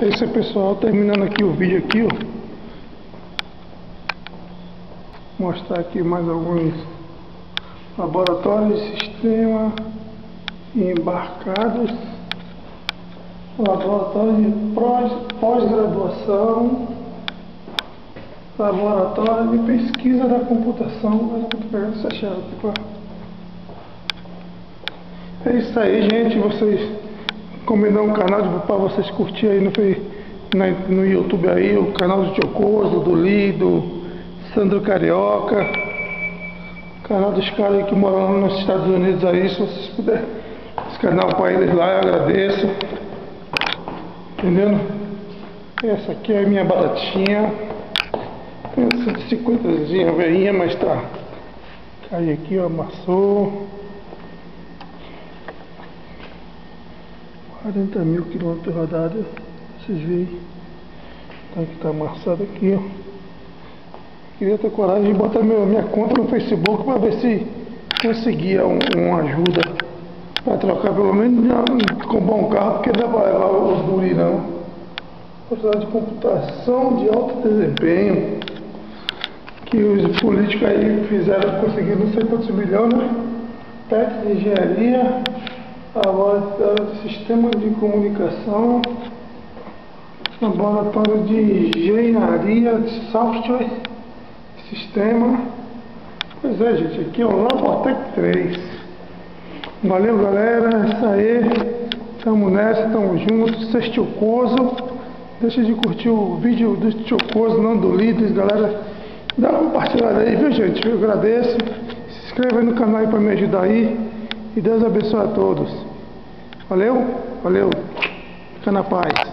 É isso aí, pessoal, terminando aqui o vídeo aqui, ó. Mostrar aqui mais alguns laboratórios de sistema embarcados, laboratório de pós-graduação, laboratório de pesquisa da computação. É isso aí, gente. Vocês combinar um canal para vocês curtirem aí no YouTube aí, o canal do Tiocoso, do Lido, Sandro Carioca, canal dos caras que moram lá nos Estados Unidos aí. Se vocês puderem esse canal para eles lá, eu agradeço. Entendendo? Essa aqui é a minha baratinha. Tem 150zinha velhinha, mas tá. Caiu aqui, ó, amassou. 40 mil quilômetros rodados. Vocês veem. Tá que tá amassado aqui, ó. Queria ter coragem de botar minha conta no Facebook para ver se conseguia uma ajuda para trocar pelo menos, comprar um carro, porque não dá para levar os guri não. Precisar de computação de alto desempenho, que os políticos aí fizeram, conseguiram não sei quantos milhões, né? Técnico de engenharia, laboratório de sistema de comunicação, laboratório de engenharia de software, sistema. Pois é, gente, aqui é o Labotec 3. Valeu, galera, é isso aí, tamo nessa, tamo juntos. Vocês Tiocoso, deixa de curtir o vídeo do Tiocoso, não do Líder, galera, dá uma compartilhada aí, viu, gente? Eu agradeço. Se inscreva aí no canal aí pra me ajudar aí, e Deus abençoe a todos. Valeu, valeu, fica na paz.